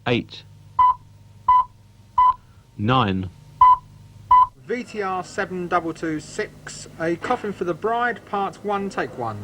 8, 9. VTR 7226, A Coffin for the Bride, Part 1, Take 1.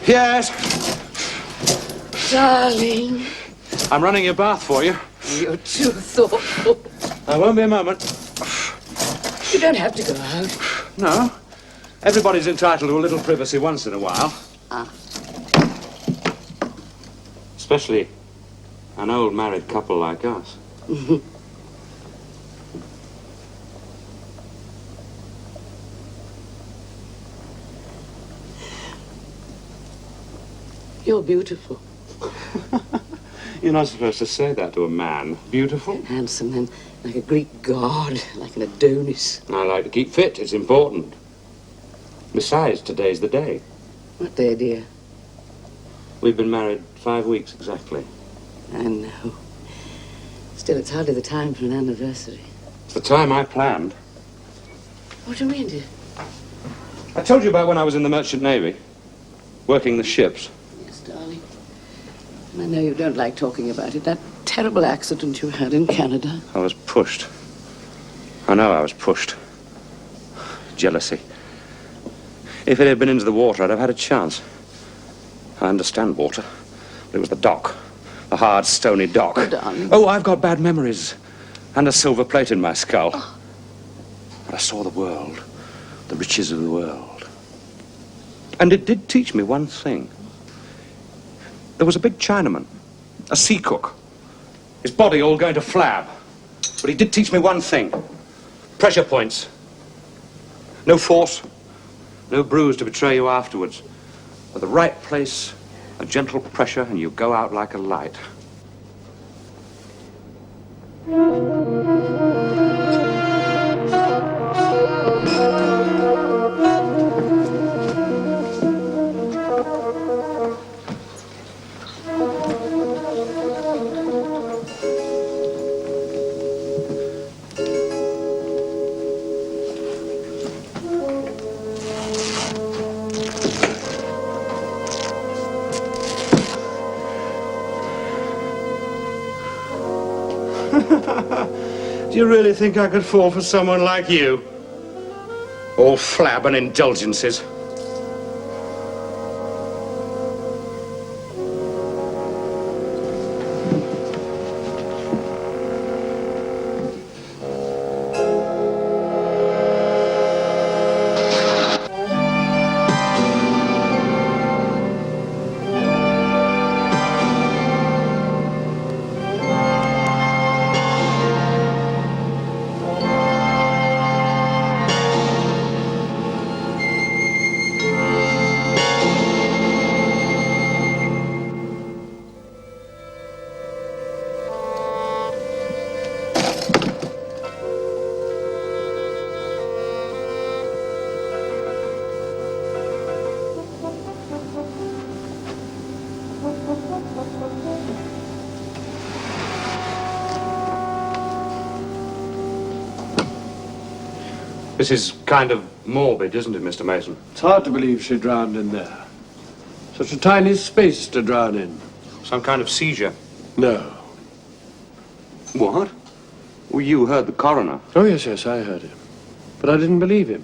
Yes? Darling. I'm running your bath for you. You're too thoughtful. I won't be a moment. You don't have to go out. No. Everybody's entitled to a little privacy once in a while. Ah. Especially an old married couple like us. You're beautiful. You're not supposed to say that to a man. Beautiful? Handsome and like a Greek god, like an Adonis. I like to keep fit. It's important. Besides, today's the day. What day, dear? We've been married 5 weeks exactly. I know. Still, it's hardly the time for an anniversary. It's the time I planned. What do you mean, dear? I told you about when I was in the Merchant Navy, working the ships. Yes, darling. And I know you don't like talking about it. That terrible accident you had in Canada. I was pushed. I know I was pushed. Jealousy. If it had been into the water, I'd have had a chance. I understand water, but it was the dock. The hard, stony dock. Oh, darling. Oh, I've got bad memories. And a silver plate in my skull. Oh. But I saw the world. The riches of the world. And it did teach me one thing. There was a big Chinaman, a sea cook. His body all going to flab. But he did teach me one thing. Pressure points. No force, no bruise to betray you afterwards. At the right place, a gentle pressure, and you go out like a light. Do you really think I could fall for someone like you? All flab and indulgences. This is kind of morbid, isn't it, Mr. Mason? It's hard to believe she drowned in there. Such a tiny space to drown in. Some kind of seizure? No. What? Well, you heard the coroner. Oh, yes, I heard him. But I didn't believe him.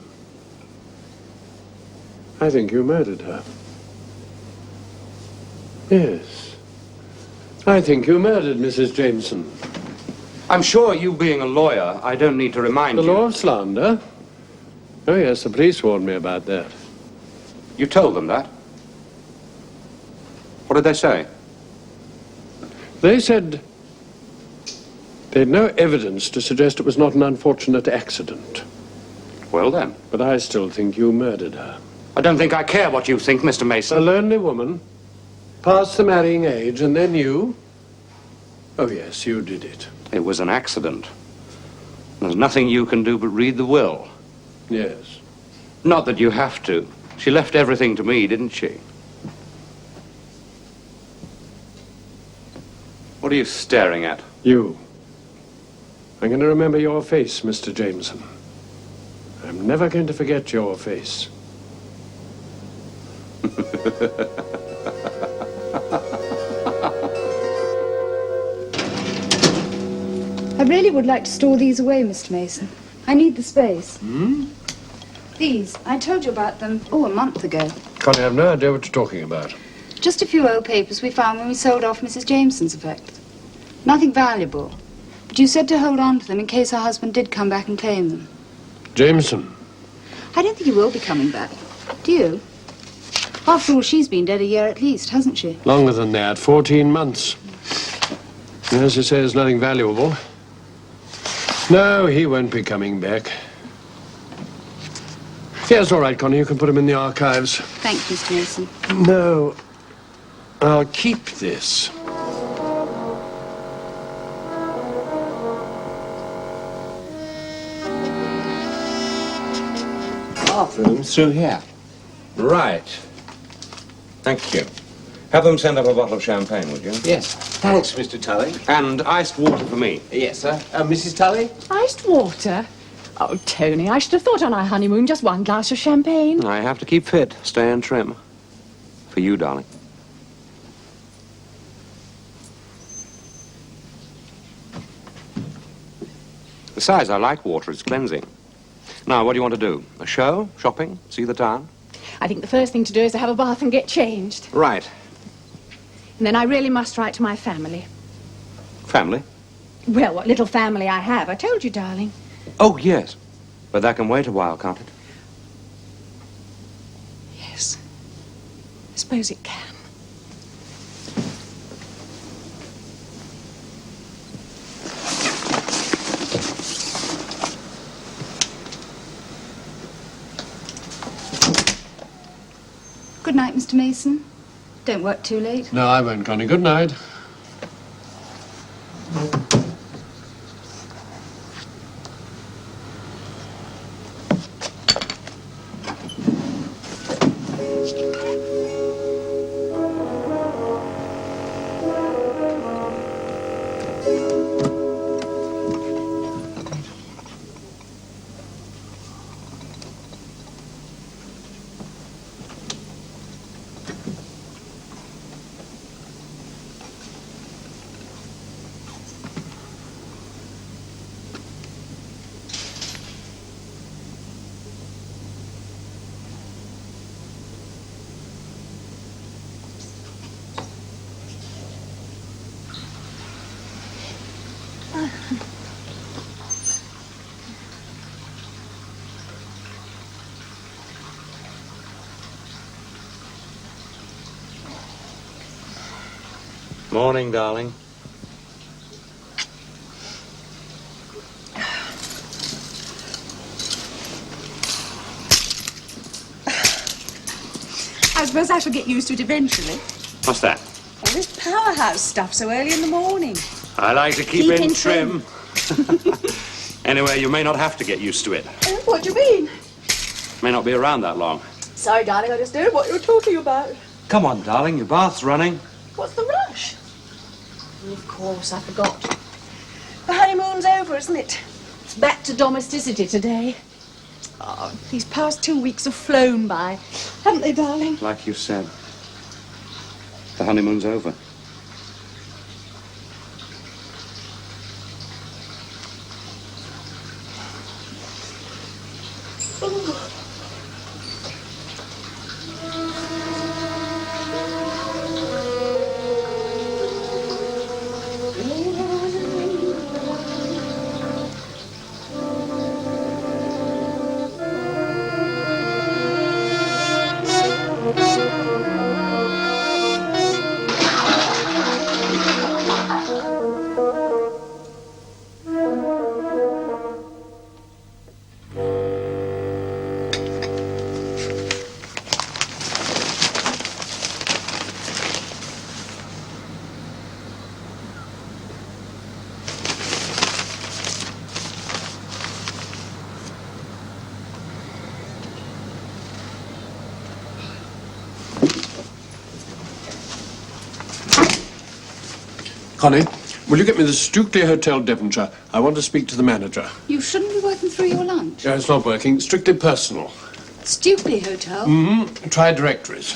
I think you murdered her. Yes. I think you murdered Mrs. Jameson. I'm sure you being a lawyer, I don't need to remind The you. law of slander? Oh, yes, the police warned me about that. You told them that? What did they say? They said they had no evidence to suggest it was not an unfortunate accident. Well, then. But I still think you murdered her. I don't think I care what you think, Mr. Mason. A lonely woman, past the marrying age, and then you? Oh, yes, you did it. It was an accident. There's nothing you can do but read the will. Yes. Not that you have to. She left everything to me, didn't she? What are you staring at? You. I'm going to remember your face, Mr. Jameson. I'm never going to forget your face. I really would like to store these away, Mr. Mason. I need the space. These, I told you about them, a month ago. Connie, I have no idea what you're talking about. Just a few old papers we found when we sold off Mrs. Jameson's effects. Nothing valuable. But you said to hold on to them in case her husband did come back and claim them. Jameson. I don't think he will be coming back. Do you? After all, she's been dead a year at least, hasn't she? Longer than that, 14 months. As you say, there's nothing valuable. No, he won't be coming back. Yes, all right, Connie, you can put him in the archives. Thank you, Mr. Mason. No, I'll keep this. Bathrooms through here. Right. Thank you. Have them send up a bottle of champagne, would you? Yes. Thanks, Mr. Tully. And iced water for me. Yes, sir. Mrs. Tully? Iced water? Oh, Tony, I should have thought on our honeymoon just one glass of champagne. I have to keep fit, stay and trim. For you, darling. Besides, I like water. It's cleansing. Now, what do you want to do? A show? Shopping? See the town? I think the first thing to do is to have a bath and get changed. Right. And then I really must write to my family. Family? Well, what little family I have. I told you, darling. Oh, yes. But that can wait a while, can't it? Yes. I suppose it can. Good night, Mr. Mason. Don't work too late. No, I won't, Connie. Good night. Morning, darling. I suppose I shall get used to it eventually. What's that? All this powerhouse stuff so early in the morning. I like to keep Keep in in trim. Anyway, you may not have to get used to it. What do you mean? May not be around that long. Sorry, darling, I just don't know what you're talking about. Come on, darling, your bath's running. What's the rush? Of course, I forgot. The honeymoon's over, isn't it? It's back to domesticity today. Oh, these past 2 weeks have flown by. Haven't they, darling? Like you said, the honeymoon's over. Connie, will you get me the Stukely Hotel, Devonshire? I want to speak to the manager. You shouldn't be working through your lunch. Yeah, it's not working. Strictly personal. Stupid Hotel? Mm-hmm. Try directories.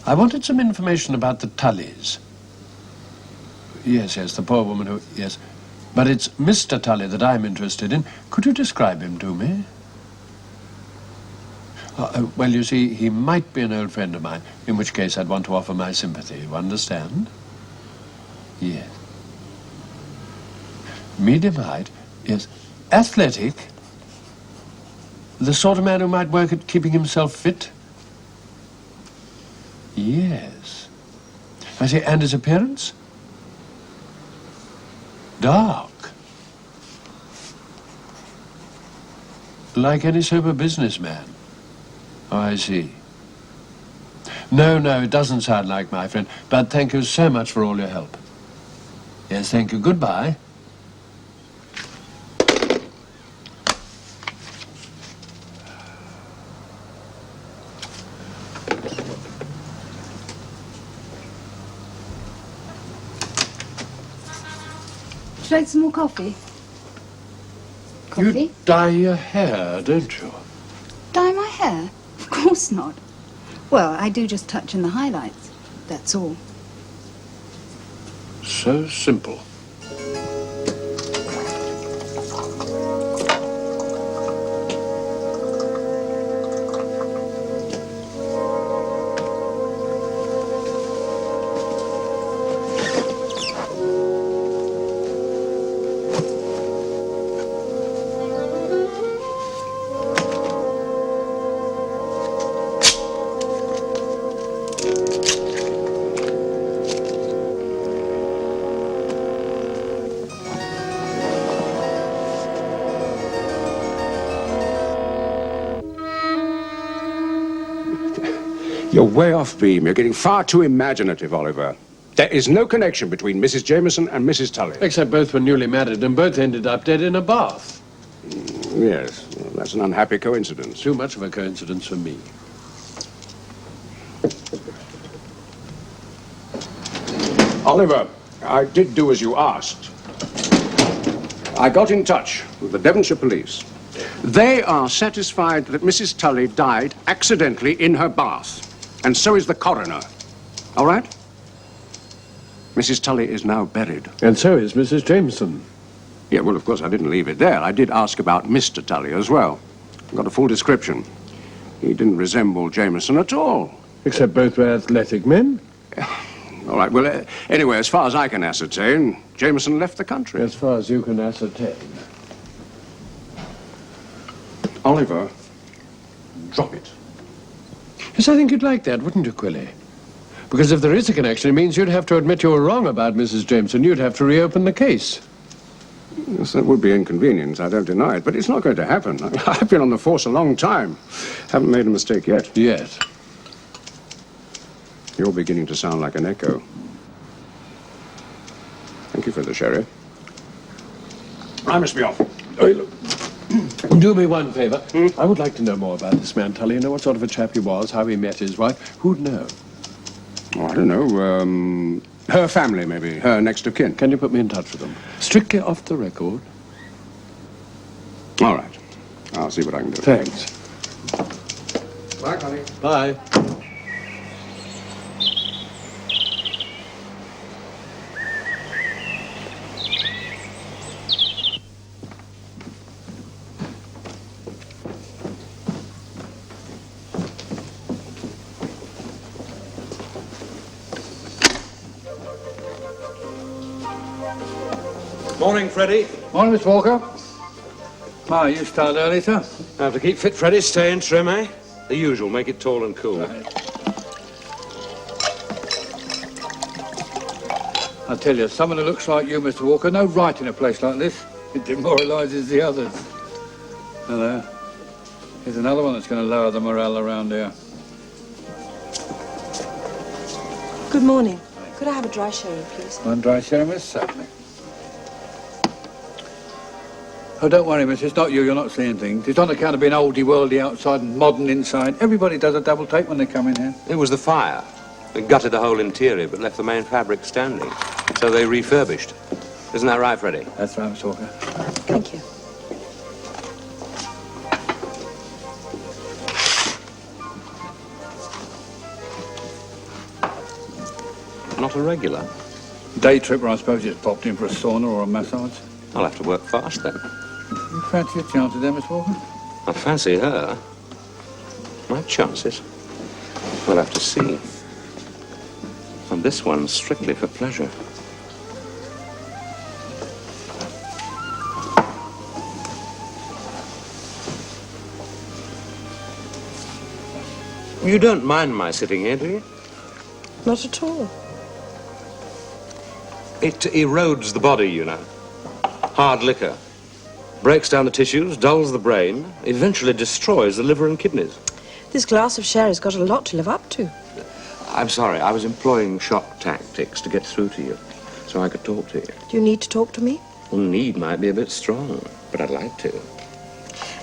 I wanted some information about the Tullys. Yes, the poor woman who... Yes. But it's Mr. Tully that I'm interested in. Could you describe him to me? Well, you see, he might be an old friend of mine, in which case I'd want to offer my sympathy. You understand? Yes. Medium height? Yes. Athletic? The sort of man who might work at keeping himself fit? Yes. I see, and his appearance? Dark. Like any sober businessman. Oh, I see. No, it doesn't sound like my friend. But thank you so much for all your help. Yes, thank you. Goodbye. Would you like some more coffee? Coffee? You dye your hair, don't you? Dye my hair? Of course not. Well, I do just touch in the highlights. That's all. So simple. You're way off beam. You're getting far too imaginative, Oliver. There is no connection between Mrs. Jameson and Mrs. Tully. Except both were newly married and both ended up dead in a bath. Yes, well, that's an unhappy coincidence. Too much of a coincidence for me. Oliver, I did do as you asked. I got in touch with the Devonshire police. They are satisfied that Mrs. Tully died accidentally in her bath, and so is the coroner. All right? Mrs. Tully is now buried. And so is Mrs. Jameson. Yeah, well, of course, I didn't leave it there. I did ask about Mr. Tully as well. I got a full description. He didn't resemble Jameson at all. Except both were athletic men. All right, well, anyway, as far as I can ascertain, Jameson left the country. As far as you can ascertain. Oliver, drop it. Yes, I think you'd like that, wouldn't you, Quilly? Because if there is a connection, it means you'd have to admit you were wrong about Mrs. Jameson. You'd have to reopen the case. Yes, that would be inconvenient, I don't deny it, but it's not going to happen. I've been on the force a long time. Haven't made a mistake yet. Yes. You're beginning to sound like an echo. Thank you for the sherry. I must be off. Hey, look. Do me one favour. I would like to know more about this man, Tully. You know what sort of a chap he was, how he met his wife. Who'd know? Oh, I don't know. Her family, maybe. Her next of kin. Can you put me in touch with them? Strictly off the record. All right. I'll see what I can do. Thanks. Bye, Connie. Bye. Morning, Freddie. Morning, Miss Walker. Ah, you start early, sir. I have to keep fit, Freddie. Stay in trim, eh? The usual. Make it tall and cool. I tell you, someone who looks like you, Mr. Walker, no right in a place like this. It demoralises the others. Hello. Here's another one that's going to lower the morale around here. Good morning. Could I have a dry sherry, please? One dry sherry, miss? Certainly. Oh, don't worry, miss. It's not you. You're not seeing things. It's on account of being oldie-worldy outside and modern inside. Everybody does a double take when they come in here. It was the fire. It gutted the whole interior, but left the main fabric standing. So they refurbished. Isn't that right, Freddie? That's right, Miss Walker. Thank you. Not a regular. Day tripper, I suppose, just popped in for a sauna or a massage. I'll have to work fast then. You fancy your chances there, Miss Walker? I fancy her. My chances? We'll have to see. And this one's strictly for pleasure. You don't mind my sitting here, do you? Not at all. It erodes the body, you know. Hard liquor. Breaks down the tissues, dulls the brain, eventually destroys the liver and kidneys. This glass of sherry's got a lot to live up to. I'm sorry, I was employing shock tactics to get through to you, so I could talk to you. Do you need to talk to me? Well, need might be a bit strong, but I'd like to.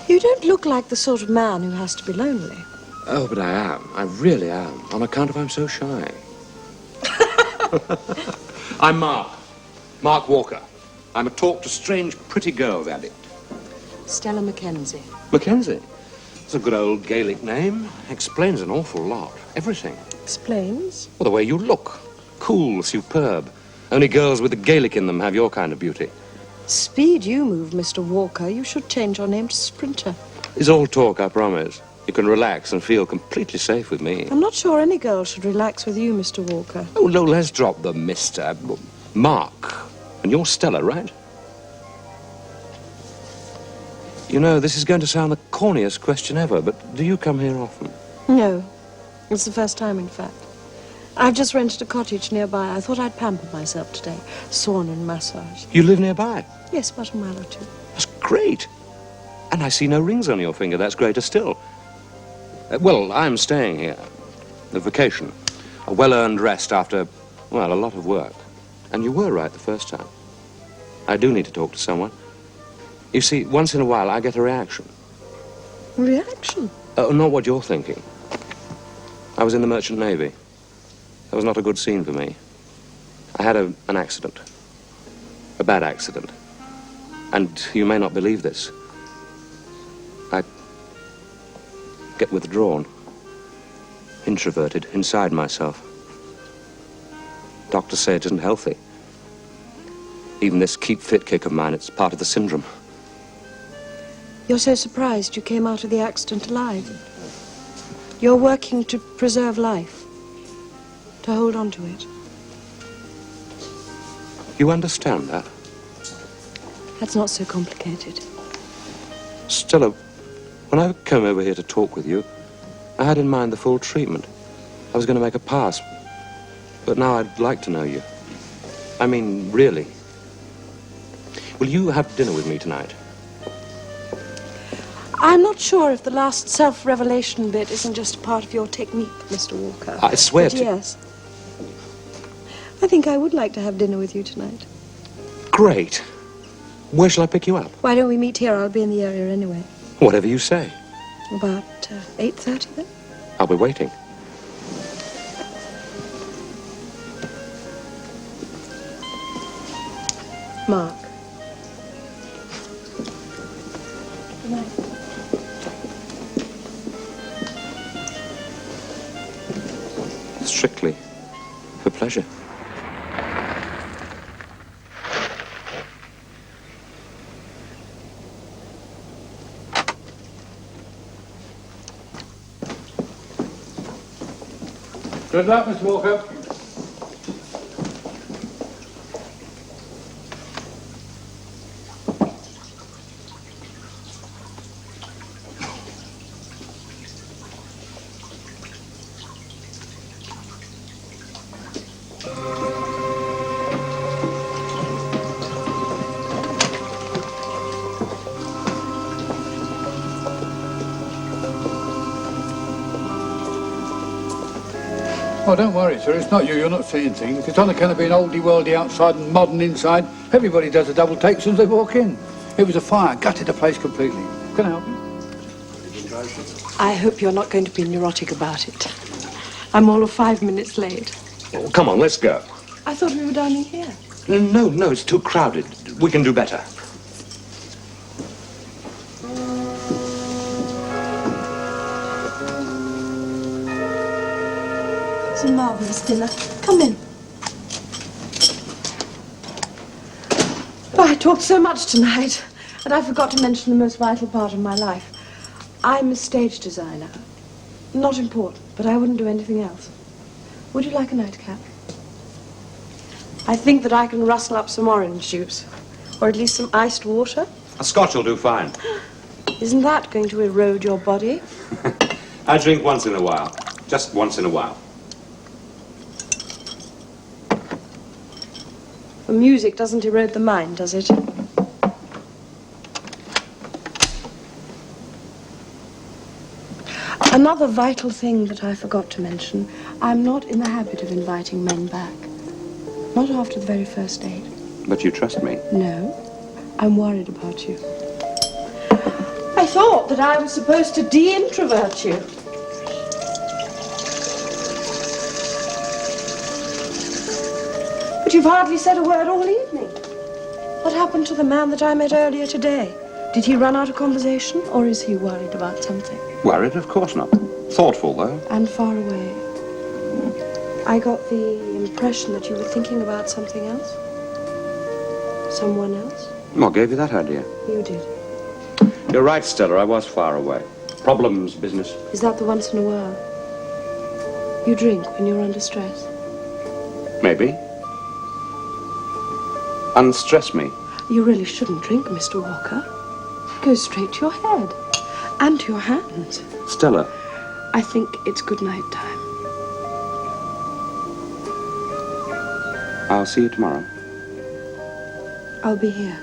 You don't look like the sort of man who has to be lonely. Oh, but I am. I really am, on account of I'm so shy. I'm Mark. Mark Walker. I'm a talk to strange, pretty girls addict. Stella McKenzie. Mackenzie. It's a good old Gaelic name. Explains an awful lot. Everything. Explains? Well, the way you look. Cool, superb. Only girls with the Gaelic in them have your kind of beauty. Speed you move, Mr. Walker. You should change your name to Sprinter. It's all talk, I promise. You can relax and feel completely safe with me. I'm not sure any girl should relax with you, Mr. Walker. Oh, no, let's drop the Mr. Mark. And you're Stella, right? You know, this is going to sound the corniest question ever, but do you come here often? No. It's the first time, in fact. I've just rented a cottage nearby. I thought I'd pamper myself today. Sauna and massage. You live nearby? Yes, about a mile or two. That's great. And I see no rings on your finger. That's greater still. Well, I'm staying here. A vacation. A well-earned rest after, well, a lot of work. And you were right the first time. I do need to talk to someone. You see, once in a while, I get a reaction. Reaction? Not what you're thinking. I was in the Merchant Navy. That was not a good scene for me. I had an accident. A bad accident. And you may not believe this. I get withdrawn. Introverted, inside myself. Doctors say it isn't healthy. Even this keep fit kick of mine, it's part of the syndrome. You're so surprised you came out of the accident alive. You're working to preserve life, to hold on to it. You understand that? That's not so complicated. Stella, when I came over here to talk with you, I had in mind the full treatment. I was going to make a pass, but now I'd like to know you. I mean, really. Will you have dinner with me tonight? I'm not sure if the last self-revelation bit isn't just a part of your technique, Mr. Walker. I swear But to... yes. I think I would like to have dinner with you tonight. Great. Where shall I pick you up? Why don't we meet here? I'll be in the area anyway. Whatever you say. About 8:30 then? I'll be waiting. Mark. Good night. Strictly for pleasure. Good luck, Mr. Walker. Oh, don't worry, sir. It's not you. You're not seeing things. It's on account of being oldie-worldy outside and modern inside. Everybody does a double take as soon as they walk in. It was a fire, gutted the place completely. Can I help you? I hope you're not going to be neurotic about it. I'm all of 5 minutes late. Oh, come on, let's go. I thought we were dining here. No, it's too crowded. We can do better. It's a marvellous dinner. Come in. Oh, I talked so much tonight, and I forgot to mention the most vital part of my life. I'm a stage designer. Not important, but I wouldn't do anything else. Would you like a nightcap? I think that I can rustle up some orange juice, or at least some iced water. A scotch will do fine. Isn't that going to erode your body? I drink once in a while. Just once in a while. The music doesn't erode the mind, does it? Another vital thing that I forgot to mention, I'm not in the habit of inviting men back. Not after the very first date. But you trust me? No, I'm worried about you. I thought that I was supposed to de-introvert you. But you've hardly said a word all evening. What happened to the man that I met earlier today? Did he run out of conversation, or is he worried about something? Worried? Of course not. Thoughtful, though. And far away. I got the impression that you were thinking about something else. Someone else. What gave you that idea? You did. You're right, Stella. I was far away. Problems, business. Is that the once in a while? You drink when you're under stress? Maybe. Unstress me. You really shouldn't drink, Mr. Walker. It goes straight to your head. And to your hands. Stella. I think it's good night time. I'll see you tomorrow. I'll be here.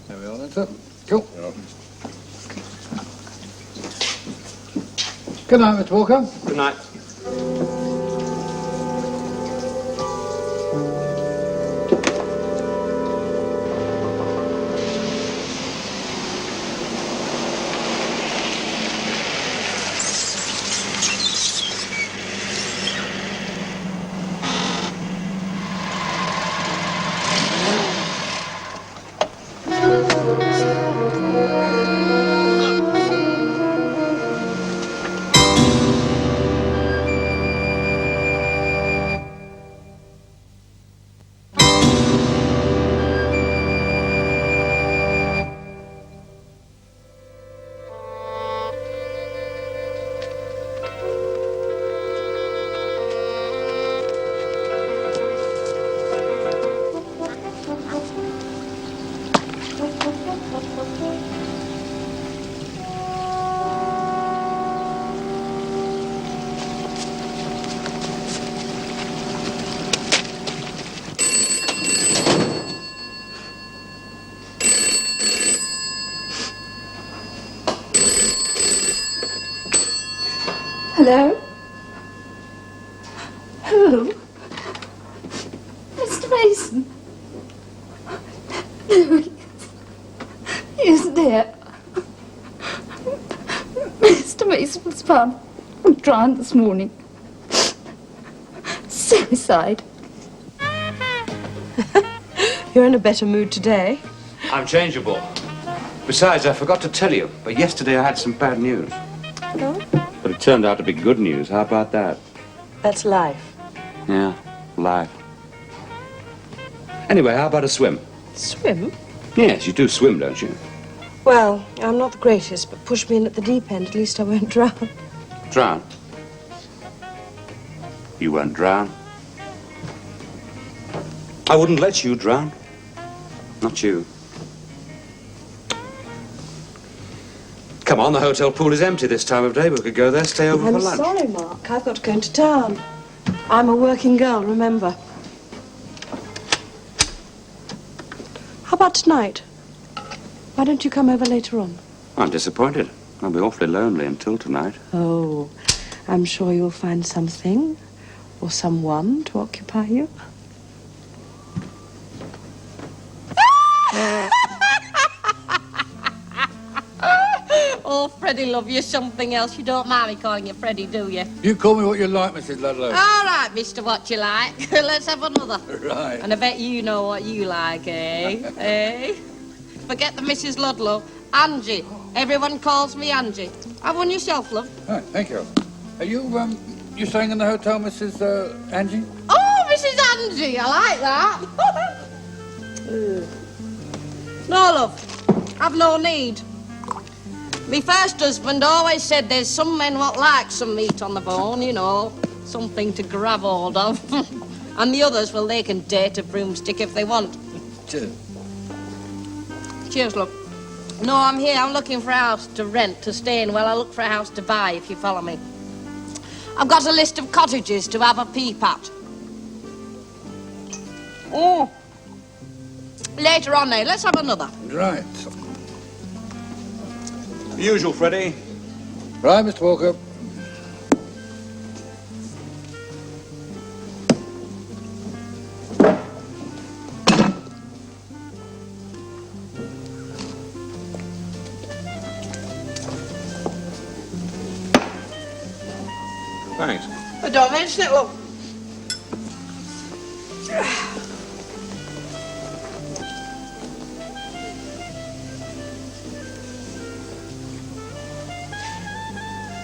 There we are, that's it. Cool. Good night, Mr. Walker. Good night. Hello? Who? Mr. Mason? No, he isn't there. Mr. Mason was found drowned this morning. Suicide. You're in a better mood today. I'm changeable. Besides, I forgot to tell you, but yesterday I had some bad news. No? But it turned out to be good news. How about that? That's life. Yeah, life. Anyway, how about a swim? Swim? Yes, you do swim, don't you? Well, I'm not the greatest, but push me in at the deep end. At least I won't drown. Drown? You won't drown. I wouldn't let you drown. Not you. Come on, the hotel pool is empty this time of day. We could go there, stay over I'm for lunch. sorry, Mark. I've got to go into town. I'm a working girl, remember. about tonight? Why don't you come over later on? I'm disappointed. I'll be awfully lonely until tonight. Oh, I'm sure you'll find something or someone to occupy you. Oh, Freddie, love, you're something else. You don't mind me calling you Freddie, do you? You call me what you like, Mrs. Ludlow. All right, Mr. What You Like. Let's have another. Right. And I bet you know what you like, eh? Eh? Forget the Mrs. Ludlow. Angie. Everyone calls me Angie. Have one yourself, love. Right, thank you. Are you staying in the hotel, Mrs. Angie? Oh, Mrs. Angie, I like that. No, love, I've no need. Me first husband always said there's some men what like some meat on the bone, you know, something to grab hold of. And the others, well, they can date a broomstick if they want. Cheers. Cheers, love. No, I'm here. I'm looking for a house to rent, to stay in, while I look for a house to buy, if you follow me. I've got a list of cottages to have a peep at. Oh. Later on now, let's have another. Right. The usual, Freddie. Right, Mr. Walker. Thanks. I don't mention it, love.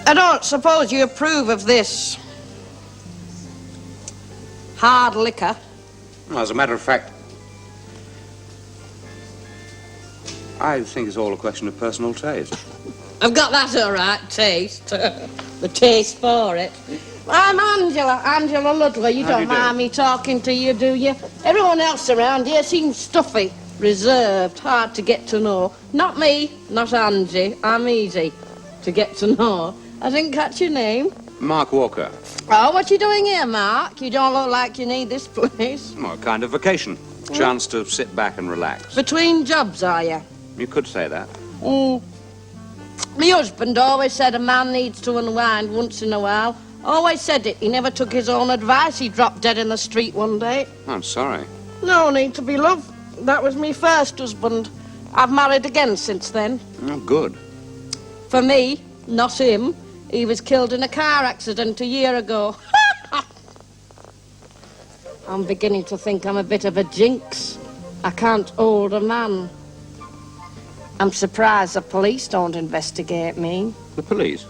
I don't suppose you approve of this hard liquor. Well, as a matter of fact, I think it's all a question of personal taste. I've got that all right, taste. The taste for it. I'm Angela Ludlow. You How do don't you do? mind me talking to you, do you? Everyone else around here seems stuffy, reserved, hard to get to know. Not me, not Angie. I'm easy to get to know. I didn't catch your name. Mark Walker. Oh, what you doing here, Mark? You don't look like you need this place. Well, a kind of vacation. Chance to sit back and relax. Between jobs, are you? You could say that. My husband always said a man needs to unwind once in a while. Always said it. He never took his own advice. He dropped dead in the street one day. I'm sorry. No need to be, love. That was me first husband. I've married again since then. Oh, good. For me, not him. He was killed in a car accident a year ago. I'm beginning to think I'm a bit of a jinx. I can't hold a man. I'm surprised the police don't investigate me. The police?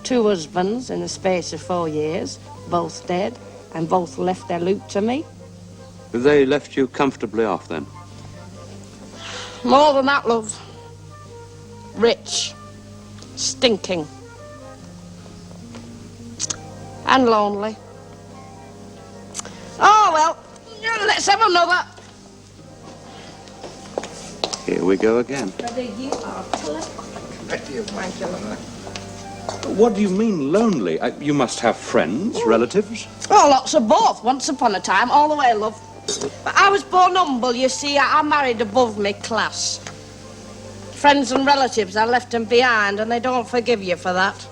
2 husbands in the space of 4 years, both dead, and both left their loot to me. They left you comfortably off, then? More than that, love. Rich. Stinking. And lonely. Oh, well, let's have another. Here we go again. Freddie, you are clever. What do you mean, lonely? You must have friends, relatives? Oh, lots of both. Once upon a time, all the way, love. But I was born humble, you see. I married above me class. Friends and relatives, I left them behind, and they don't forgive you for that.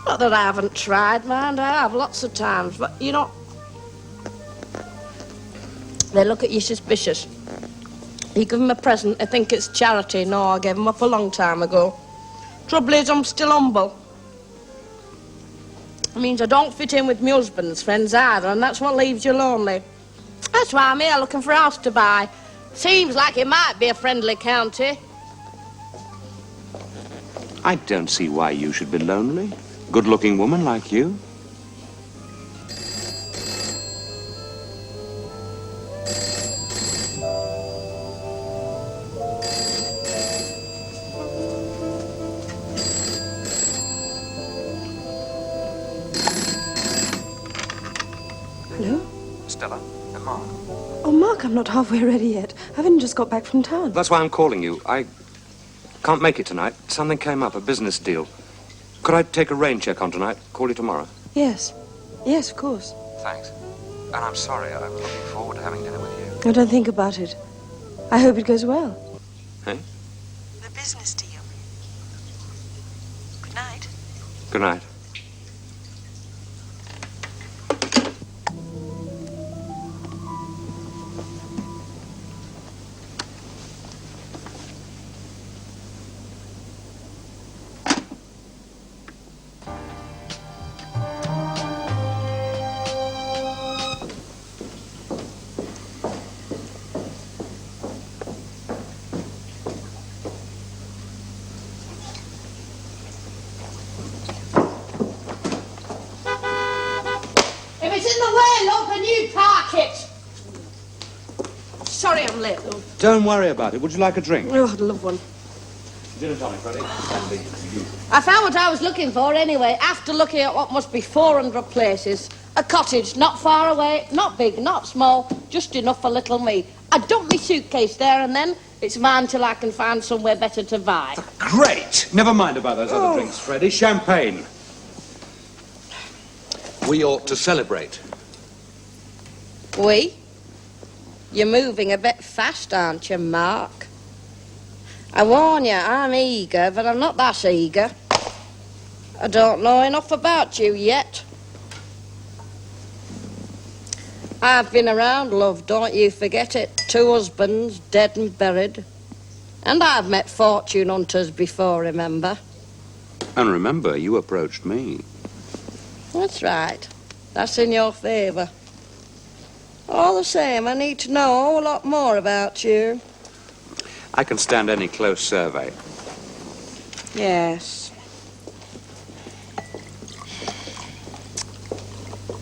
Not that I haven't tried, mind, I have lots of times, but, you know, they look at you suspicious. You give them a present, they think it's charity. No, I gave them up a long time ago. Trouble is, I'm still humble. It means I don't fit in with my husband's friends either, and that's what leaves you lonely. That's why I'm here looking for a house to buy. Seems like it might be a friendly county. I don't see why you should be lonely. Good-looking woman like you. Hello? Stella and Mark. Oh, Mark, I'm not halfway ready yet. I haven't just got back from town. That's why I'm calling you. I can't make it tonight. Something came up, a business deal. Could I take a rain check on tonight? Call you tomorrow. Yes. Yes, of course. Thanks. And I'm sorry. I was looking forward to having dinner with you. Oh, don't think about it. I hope it goes well. Hey? The business deal. Good night. Good night. If it's in the way, love, then you park it. Sorry I'm late, love. Don't worry about it. Would you like a drink? Oh, I'd love one. Gin and tonic, Freddie. I found what I was looking for anyway, after looking at what must be 400 places. A cottage, not far away, not big, not small, just enough for little me. I dump my suitcase there and then it's mine till I can find somewhere better to buy. Great! Never mind about those other drinks, Freddie. Champagne. We ought to celebrate. We? You're moving a bit fast, aren't you, Mark? I warn you, I'm eager, but I'm not that eager. I don't know enough about you yet. I've been around, love, don't you forget it. 2 husbands, dead and buried. And I've met fortune hunters before, remember? And remember, you approached me. That's right. That's in your favour. All the same, I need to know a whole lot more about you. I can stand any close survey. Yes.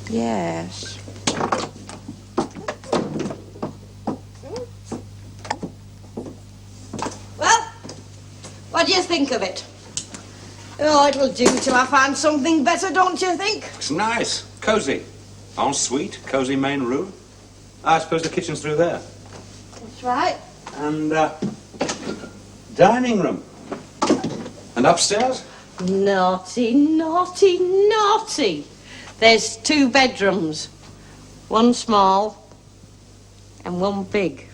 Yes. Well, what do you think of it? Oh, it'll do till I find something better, don't you think? It's nice. Cozy. Ensuite, cozy main room. I suppose the kitchen's through there. That's right. And, dining room. And upstairs? Naughty, naughty, naughty. There's 2 bedrooms. One small and one big.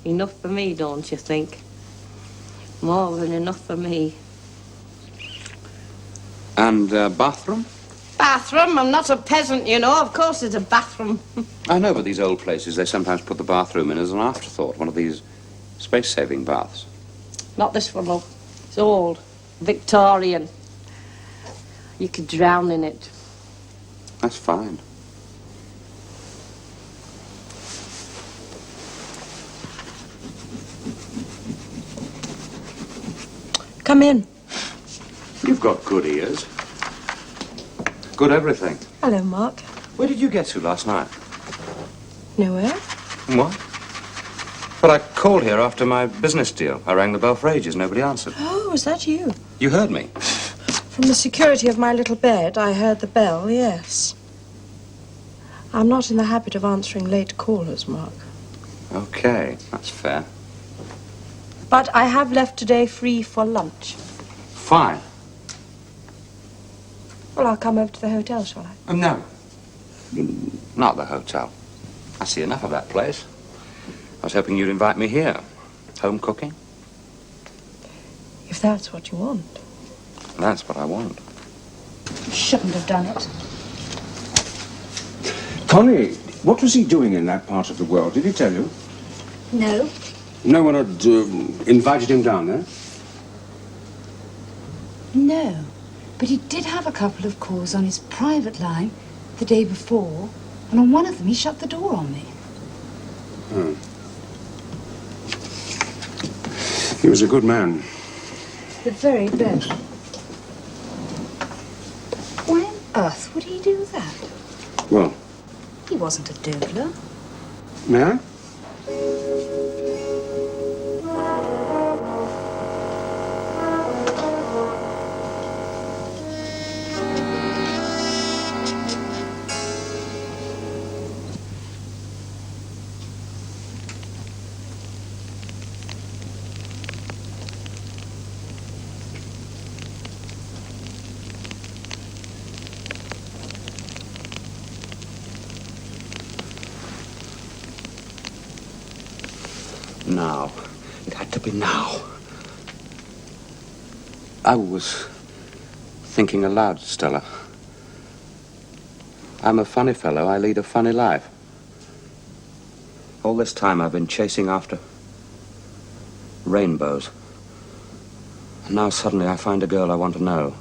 Enough for me, don't you think? More than enough for me. And, bathroom? Bathroom? I'm not a peasant, you know. Of course there's a bathroom. I know, but these old places, they sometimes put the bathroom in as an afterthought. One of these space-saving baths. Not this one, love. It's old. Victorian. You could drown in it. That's fine. Come in. You've got good ears. Good everything. Hello, Mark. Where did you get to last night? Nowhere? What? But I called here after my business deal. I rang the bell for ages. Nobody answered. Oh, was that you? You heard me. From the security of my little bed, I heard the bell, yes. I'm not in the habit of answering late callers, Mark. Okay, that's fair. But I have left today free for lunch. Fine. Well, I'll come over to the hotel, shall I? No. Not the hotel. I see enough of that place. I was hoping you'd invite me here. Home cooking? If that's what you want. That's what I want. You shouldn't have done it. Connie, what was he doing in that part of the world? Did he tell you? No. No one had invited him down there? No. But he did have a couple of calls on his private line the day before, and on one of them he shut the door on me. Hmm. He was a good man. The very best. Why on earth would he do that? Well, He wasn't a doodler. may I? now. It had to be now. I was thinking aloud, Stella. I'm a funny fellow. I lead a funny life. All this time I've been chasing after rainbows. And now suddenly I find a girl I want to know.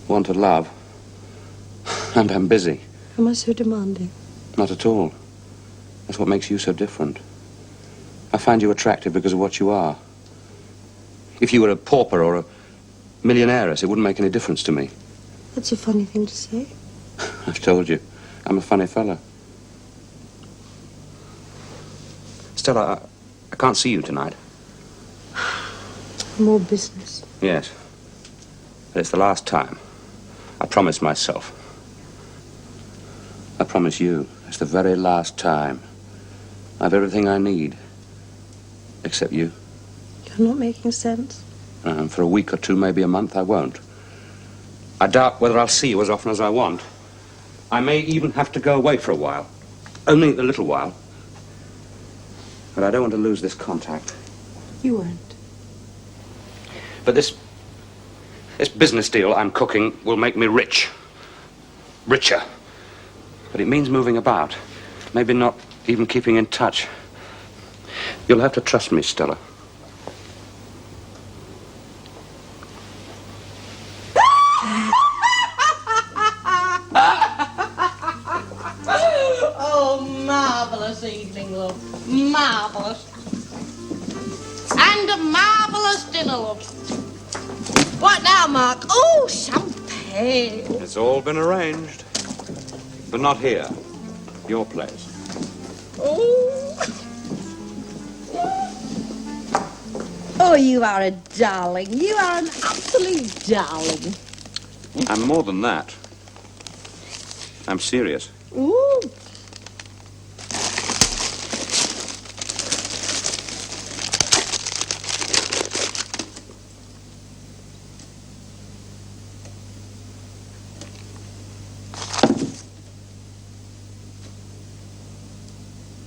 Want to love. And I'm busy. Am I so demanding? Not at all. That's what makes you so different. I find you attractive because of what you are. If you were a pauper or a millionairess, it wouldn't make any difference to me. That's a funny thing to say. I've told you, I'm a funny fella. Stella, I can't see you tonight. More business. Yes. But it's the last time. I promise myself. I promise you, it's the very last time. I've everything I need. Except you. You're not making sense. And for a week or two, maybe a month, I won't. I doubt whether I'll see you as often as I want. I may even have to go away for a while. Only a little while. But I don't want to lose this contact. You won't. But this business deal I'm cooking will make me rich. Richer. But it means moving about. Maybe not even keeping in touch. You'll have to trust me, Stella. Oh, marvellous evening, love. Marvellous. And a marvellous dinner, love. What now, Mark? Oh, champagne. It's all been arranged. But not here. Your place. Oh. Oh, you are a darling. You are an absolute darling. I'm more than that. I'm serious. Ooh.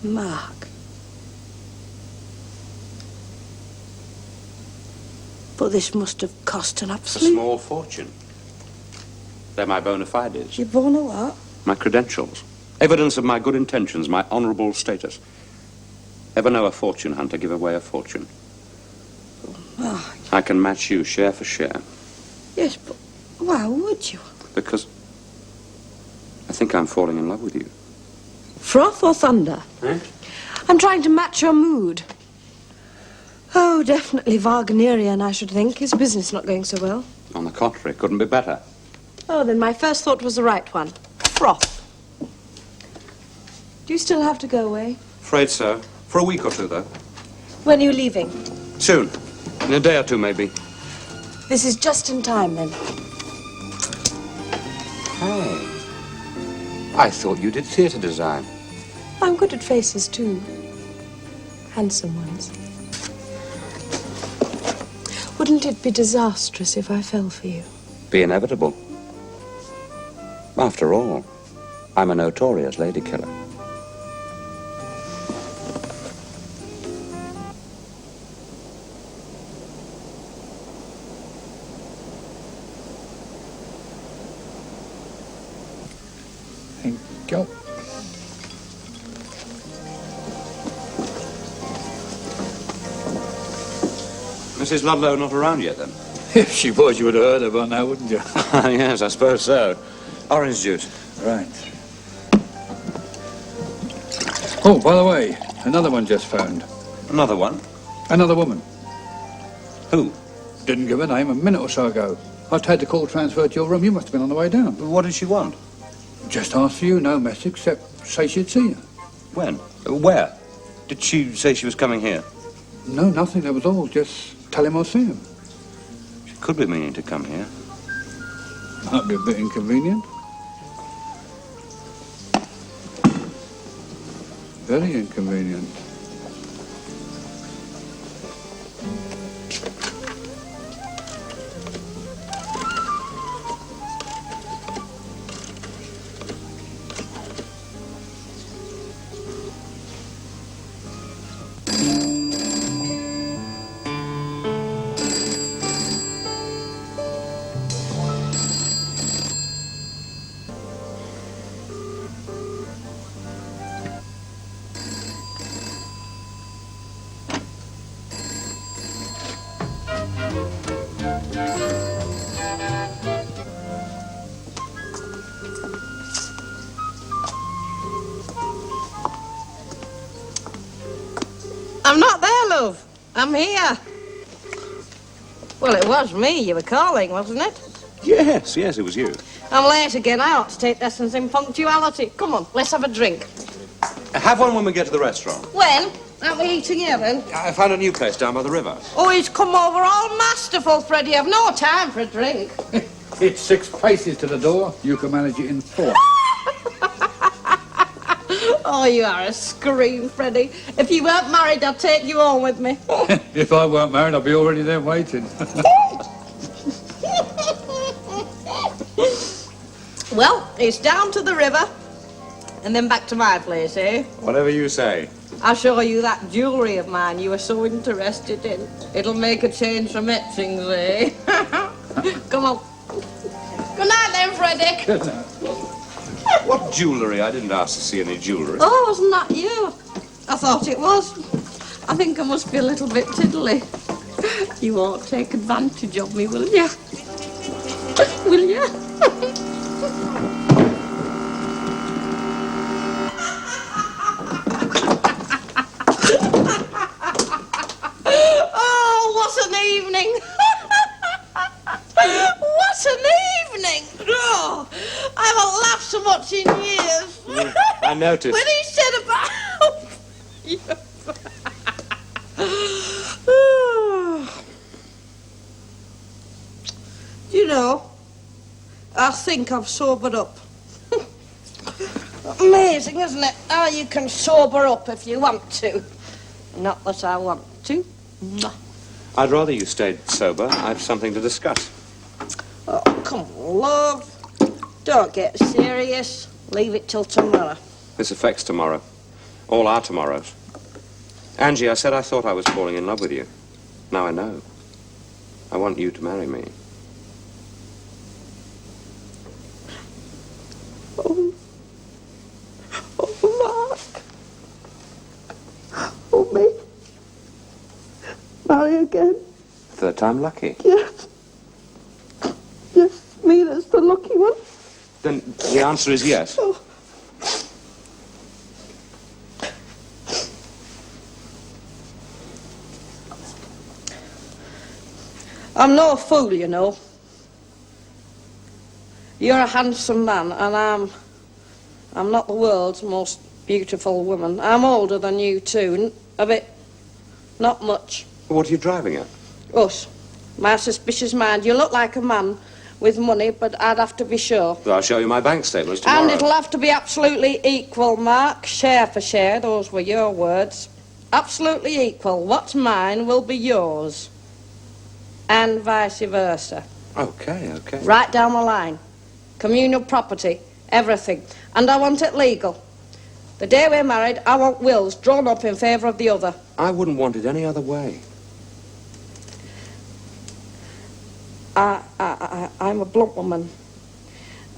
Mark. But this must have cost an A absolute... small fortune. They're my bona fides. You born a what? My credentials. Evidence of my good intentions, my honourable status. Ever know a fortune hunter give away a fortune? Mark. I can match you share for share. Yes, but why would you? Because I think I'm falling in love with you. Froth or thunder? Eh? I'm trying to match your mood. Oh, definitely Wagnerian, I should think. His business not going so well. On the contrary, couldn't be better. Oh, then my first thought was the right one. Froth. Do you still have to go away? Afraid so. For a week or two, though. When are you leaving? Soon. In a day or two, maybe. This is just in time, then. Hey. I thought you did theatre design. I'm good at faces, too. Handsome ones. Wouldn't it be disastrous if I fell for you? Be inevitable. After all, I'm a notorious lady killer. Thank you. Mrs. Ludlow not around yet, then? If she was, you would have heard her by now, wouldn't you? Yes, I suppose so. Orange juice. Right. Oh, by the way, another one just phoned. Another one? Another woman. Who? Didn't give a name a minute or so ago. I've had the call transferred to your room. You must have been on the way down. What did she want? Just asked for you, no message, except say she'd seen you. When? Where? Did she say she was coming here? No, nothing, that was all. Just tell him I'll see him. She could be meaning to come here. Might be a bit inconvenient. Very inconvenient. I'm here. Well, it was me you were calling, wasn't it? Yes, it was you. I'm late again. I ought to take lessons in punctuality. Come on, let's have a drink. Have one when we get to the restaurant. When? Aren't we eating here, then? I found a new place down by the river. Oh, he's come over all masterful, Freddie. I've no time for a drink. It's 6 paces to the door. You can manage it in 4. Oh, you are a scream, Freddie. If you weren't married, I'd take you home with me. If I weren't married, I'd be already there waiting. Well, it's down to the river and then back to my place, eh? Whatever you say. I'll show you that jewellery of mine you were so interested in. It'll make a change from etchings, eh? Come on. Good night then, Freddie. Good night. What jewellery? I didn't ask to see any jewellery. Oh, wasn't that you? I thought it was. I think I must be a little bit tiddly. You won't take advantage of me, will you? Will you? Oh, what an evening! What an evening! Oh, I haven't laughed so much in years. I noticed. When he said about... You know, I think I've sobered up. Amazing, isn't it? How you can sober up if you want to. Not that I want to. I'd rather you stayed sober. I've something to discuss. Oh, come on, love. Don't get serious. Leave it till tomorrow. This affects tomorrow. All our tomorrows. Angie, I said I thought I was falling in love with you. Now I know. I want you to marry me. Oh, Mark. Oh, me. Marry again. Third time lucky. Yes. Yes, me that's the lucky one. Then the answer is yes. Oh. I'm no fool, you know. You're a handsome man, and I'm not the world's most beautiful woman. I'm older than you too, a bit, not much. What are you driving at? Us, my suspicious mind. You look like a man with money, but I'd have to be sure. Well, I'll show you my bank statements tomorrow. And it'll have to be absolutely equal, Mark. Share for share, those were your words. Absolutely equal. What's mine will be yours. And vice versa. Okay. Right down the line. Communal property, everything. And I want it legal. The day we're married, I want wills drawn up in favour of the other. I wouldn't want it any other way. I'm a blunt woman,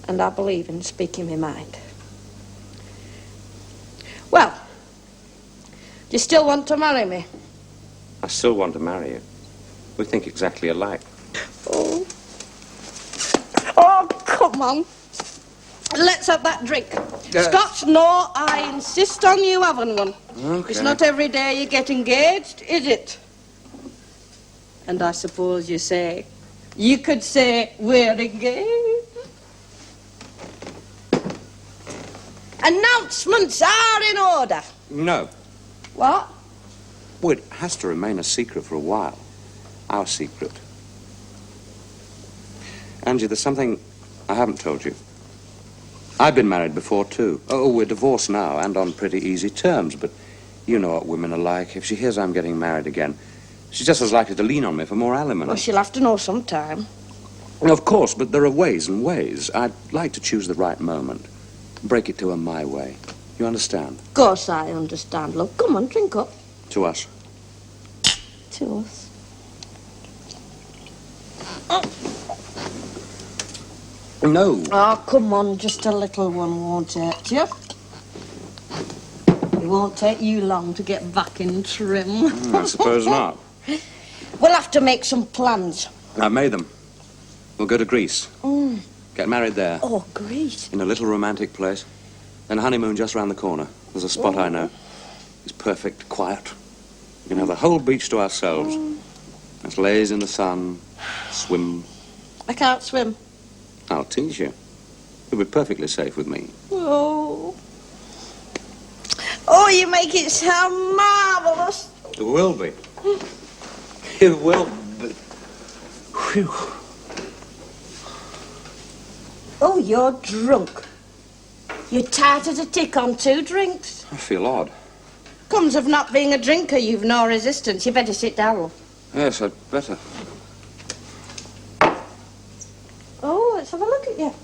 and I believe in speaking my mind. Well, do you still want to marry me? I still want to marry you. We think exactly alike. Oh, come on. Let's have that drink. Scotch? No, I insist on you having one. Okay. It's not every day you get engaged, is it? And I suppose you could say we're engaged. Announcements are in order. No. What? Well, it has to remain a secret for a while. Our secret. Angie, there's something I haven't told you. I've been married before, too. Oh, we're divorced now, and on pretty easy terms, but you know what women are like. If she hears I'm getting married again, she's just as likely to lean on me for more alimony. Well, she'll have to know sometime. Of course, but there are ways and ways. I'd like to choose the right moment. Break it to her my way. You understand? Of course I understand, love. Come on, drink up. To us. To us. No. Oh, come on, just a little one won't hurt you. It won't take you long to get back in trim. I suppose not. We'll have to make some plans. I've made them. We'll go to Greece. Get married there. Oh, Greece. In a little romantic place. Then honeymoon just round the corner. There's a spot I know. It's perfect, quiet. We can have the whole beach to ourselves. Just laze in the sun, swim. I can't swim. I'll teach you. You'll be perfectly safe with me. Oh. Oh, you make it sound marvellous. It will be. It will be. Whew. Oh, you're drunk. You're tight as a tick on 2 drinks. I feel odd. Comes of not being a drinker, you've no resistance. You better sit down. Yes, I'd better. Oh, let's have a look at you.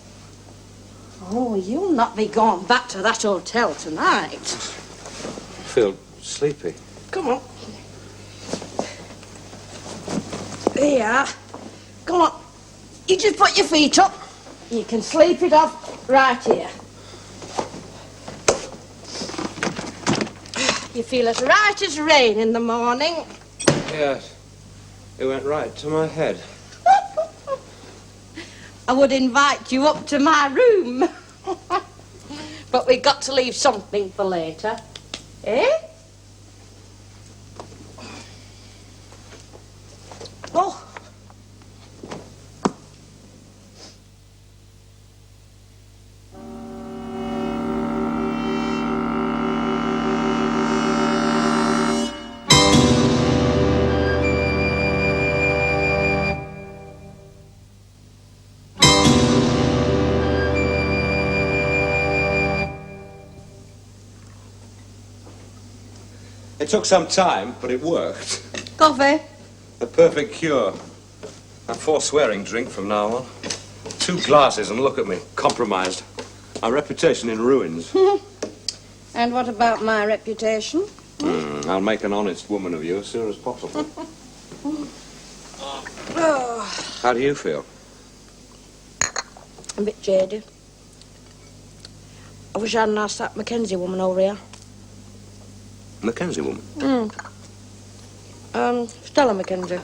Oh, you'll not be going back to that hotel tonight. I feel sleepy. Come on. There you are. Come on. You just put your feet up. You can sleep it off right here. You feel as right as rain in the morning. Yes. It went right to my head. I would invite you up to my room. But we've got to leave something for later. Eh? Oh. It took some time, but it worked. Coffee? The perfect cure. A forswearing drink from now on. 2 glasses and look at me, compromised. Our reputation in ruins. And what about my reputation? I'll make an honest woman of you as soon as possible. How do you feel? A bit jaded. I wish I hadn't asked that McKenzie woman over here. McKenzie woman? Stella McKenzie.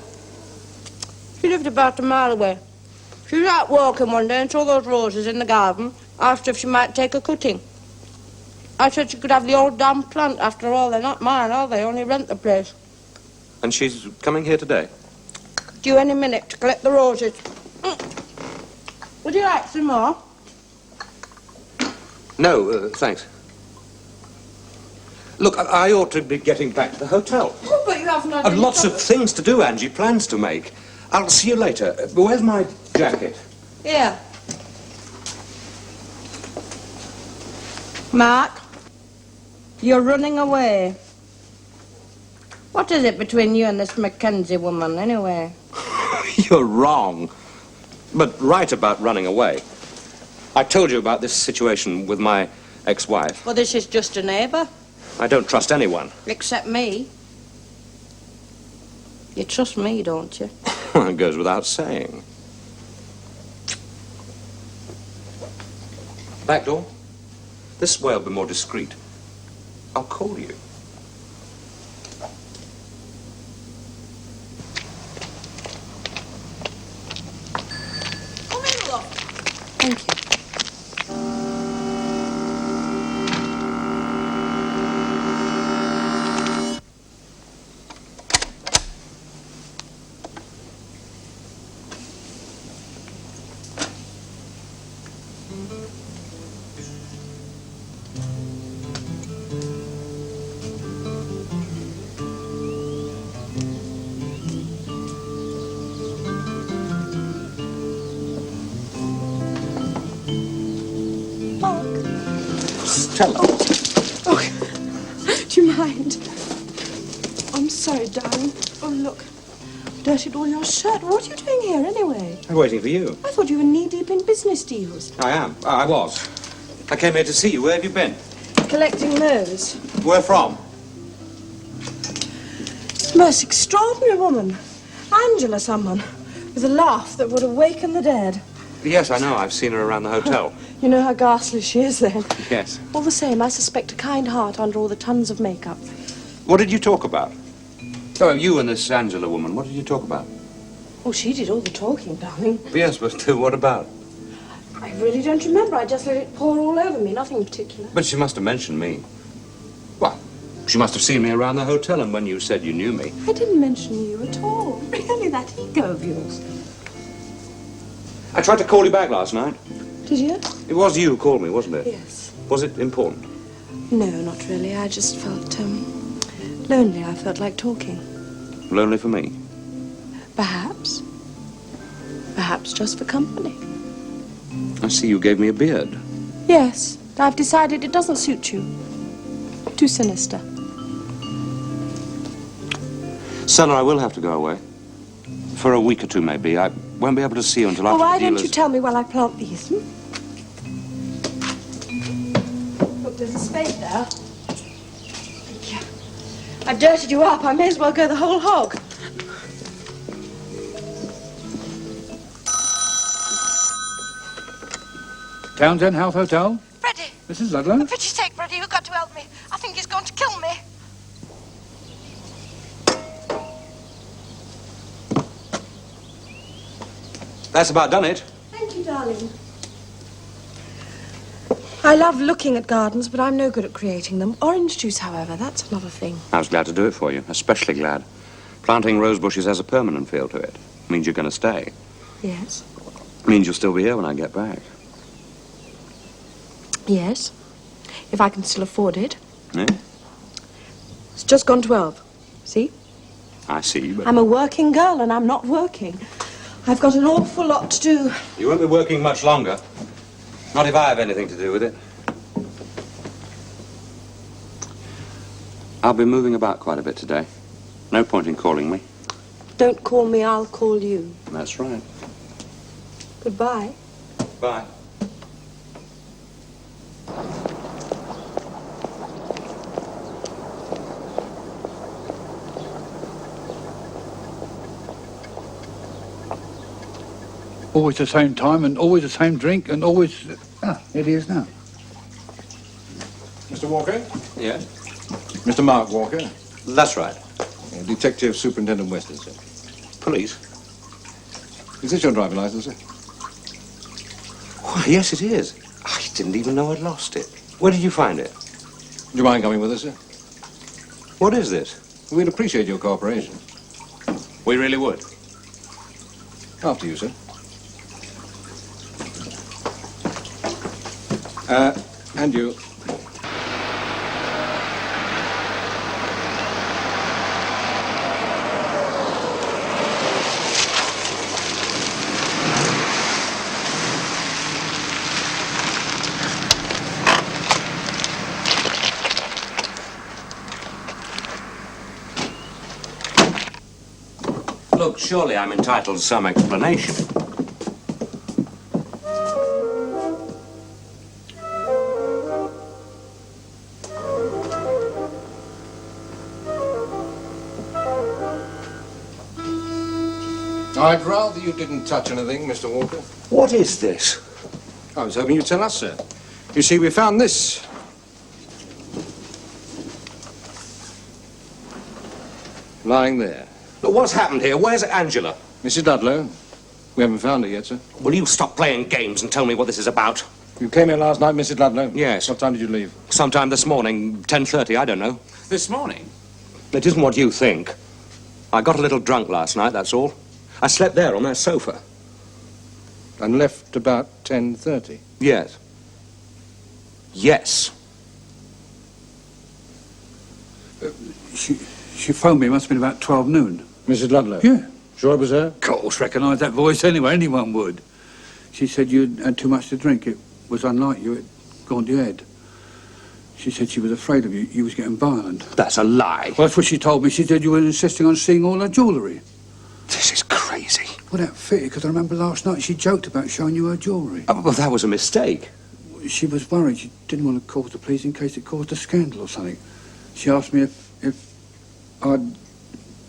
She lived about a mile away. She was out walking one day and saw those roses in the garden. Asked if she might take a cutting. I said she could have the old damn plant. After all, they're not mine, are they? Only rent the place. And she's coming here today? Due any minute to collect the roses. Would you like some more? No, thanks. Look, I ought to be getting back to the hotel. Oh, but you haven't had I've any lots of things to do, Angie, plans to make. I'll see you later. Where's my jacket? Here. Mark, you're running away. What is it between you and this McKenzie woman, anyway? You're wrong. But right about running away. I told you about this situation with my ex-wife. Well, this is just a neighbour. I don't trust anyone. Except me. You trust me, don't you? It goes without saying. Back door? This way I'll be more discreet. I'll call you. Come in, love. Thank you. Stella. Oh, do you mind? I'm sorry, darling. Oh, look. Dirtied all your shirt. What are you doing here, anyway? I'm waiting for you. I thought you were knee-deep in business deals. I am. I was. I came here to see you. Where have you been? Collecting those. Where from? Most extraordinary woman. Angela someone. With a laugh that would awaken the dead. Yes, I know. I've seen her around the hotel. You know how ghastly she is, then. Yes. All the same, I suspect a kind heart under all the tons of makeup. What did you talk about? Oh, you and this Angela woman, what did you talk about? Oh, she did all the talking, darling. Yes, but what about? I really don't remember. I just let it pour all over me. Nothing in particular. But she must have mentioned me. Well, She must have seen me around the hotel, and when you said you knew me... I didn't mention you at all. Really, that ego of yours. I tried to call you back last night. Did you? It was you who called me, wasn't it? Yes. Was it important? No, not really. I just felt, lonely. I felt like talking. Lonely for me? Perhaps. Perhaps just for company. I see you gave me a beard. Yes. I've decided it doesn't suit you. Too sinister. Stella, I will have to go away. For a week or two, maybe. I won't be able to see you until after Why the deal don't you tell me while I plant these? Look, there's a spade there. I've dirtied you up. I may as well go the whole hog. Townsend Health Hotel? Freddie! Mrs. Ludlow? For pity's sake, Freddie, you've got to help me. I think he's going to kill me. That's about done it. Thank you, darling. I love looking at gardens, but I'm no good at creating them. Orange juice, however, that's another thing. I was glad to do it for you, especially glad. Planting rose bushes has a permanent feel to it. Means you're going to stay. Yes. Means you'll still be here when I get back. Yes. If I can still afford it. Yeah? It's just gone 12. See? I see, but... I'm a working girl and I'm not working. I've got an awful lot to do. You won't be working much longer. Not if I have anything to do with it. I'll be moving about quite a bit today. No point in calling me. Don't call me, I'll call you. That's right. Goodbye. Bye. Always the same time and always the same drink and always... Ah, here he is now. Mr. Walker? Yes? Mr. Mark Walker? That's right. Detective Superintendent Weston, sir. Police? Is this your driving license, sir? Why, yes, it is. I didn't even know I'd lost it. Where did you find it? Do you mind coming with us, sir? What is this? We'd appreciate your cooperation. We really would. After you, sir. And you. Look, surely I'm entitled to some explanation. I'd rather you didn't touch anything, Mr. Walker. What is this? I was hoping you'd tell us, sir. You see, we found this. Lying there. Look, what's happened here? Where's Angela? Mrs. Ludlow. We haven't found her yet, sir. Will you stop playing games and tell me what this is about? You came here last night, Mrs. Ludlow? Yes. What time did you leave? Sometime this morning, 10:30, I don't know. This morning? It isn't what you think. I got a little drunk last night, that's all. I slept there on that sofa. And left about 10:30? Yes. Yes. She phoned me, it must have been about 12 noon. Mrs. Ludlow? Yeah. Sure it was her? Of course, recognise that voice anyway, anyone would. She said you'd had too much to drink. It was unlike you, it'd gone to your head. She said she was afraid of you, you was getting violent. That's a lie. Well, that's what she told me. She said you were insisting on seeing all her jewellery. This is crazy. Well, that fitted, because I remember last night she joked about showing you her jewellery. Oh, well, that was a mistake. She was worried. She didn't want to cause the police in case it caused a scandal or something. She asked me if I'd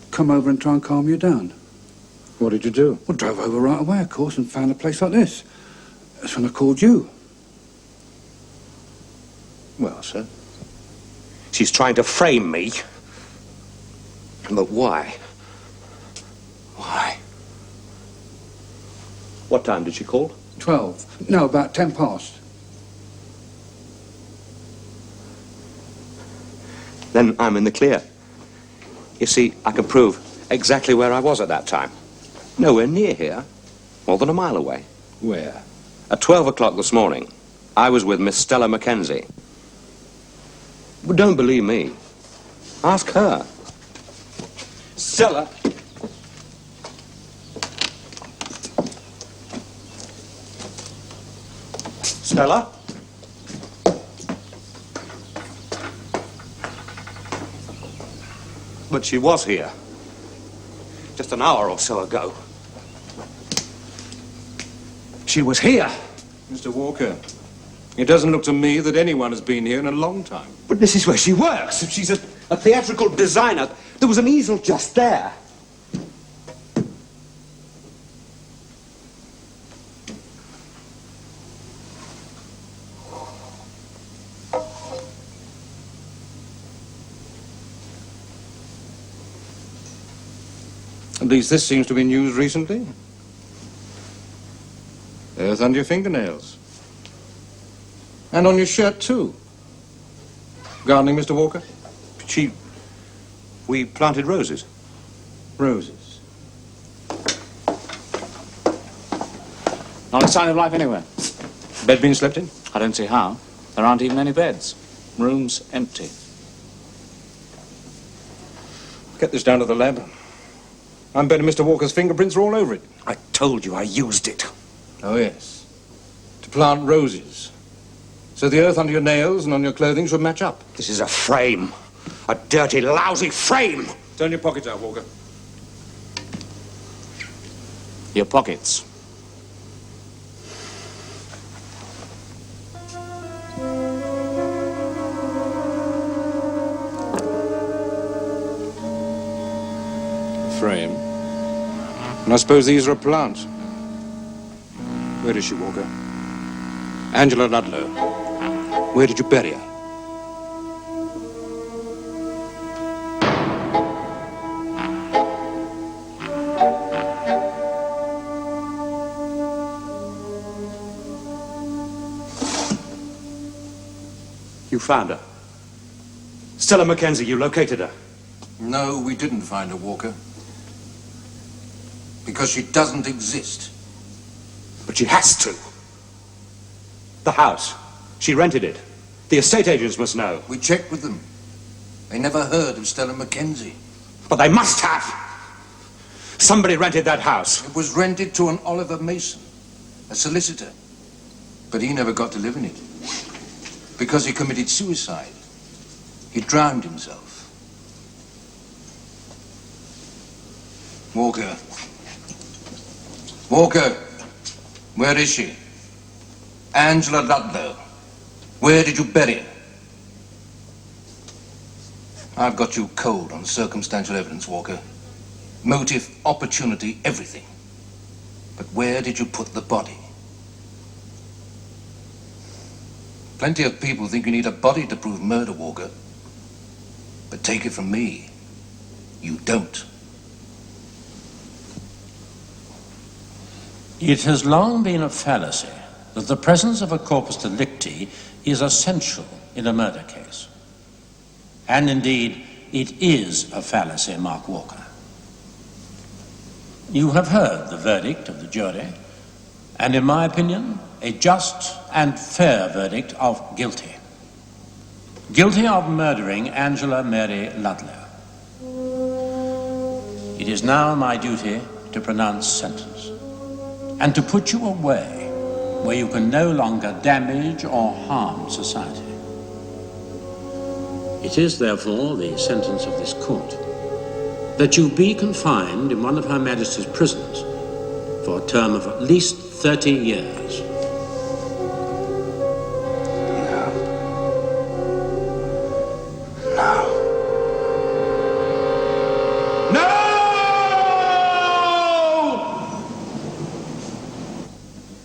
come over and try and calm you down. What did you do? Well, drove over right away, of course, and found a place like this. That's when I called you. Well, sir. She's trying to frame me. But why? Why? What time did she call? 12. No, about 10 past. then I'm in the clear. You see, I can prove exactly where I was at that time. Nowhere near here, more than a mile away. Where? At 12 o'clock this morning, I was with Miss Stella McKenzie. But don't believe me. Ask her. Stella. Stella? But she was here. Just an hour or so ago. She was here. Mr. Walker, it doesn't look to me that anyone has been here in a long time. But this is where she works. If she's a theatrical designer, there was an easel just there. At least this seems to be news recently. Earth under your fingernails. And on your shirt, too. Gardening, Mr. Walker? We planted roses. Roses. Not a sign of life anywhere. Bed being slept in? I don't see how. There aren't even any beds. Room's empty. Get this down to the lab. I'm betting Mr. Walker's fingerprints are all over it. I told you I used it. Oh, yes. To plant roses. So the earth under your nails and on your clothing should match up. This is a frame. A dirty, lousy frame. Turn your pockets out, Walker. Your pockets. Frame. And I suppose these are a plant. Where is she, Walker? Angela Ludlow. Where did you bury her? You found her. Stella McKenzie, you located her. No, we didn't find her, Walker. Because she doesn't exist. But she has to. The house. She rented it. The estate agents must know. We checked with them. They never heard of Stella McKenzie. But they must have. Somebody rented that house. It was rented to an Oliver Mason, a solicitor. But he never got to live in it. Because he committed suicide. He drowned himself. Walker. Walker. Where is she? Angela Ludlow. Where did you bury her? I've got you cold on circumstantial evidence, Walker. Motive, opportunity, everything. But where did you put the body? Plenty of people think you need a body to prove murder, Walker. But take it from me, you don't. It has long been a fallacy that the presence of a corpus delicti is essential in a murder case. And indeed, it is a fallacy, Mark Walker. You have heard the verdict of the jury, and in my opinion, a just and fair verdict of guilty. Guilty of murdering Angela Mary Ludlow. It is now my duty to pronounce sentence, and to put you away where you can no longer damage or harm society. It is therefore the sentence of this court that you be confined in one of Her Majesty's prisons for a term of at least 30 years.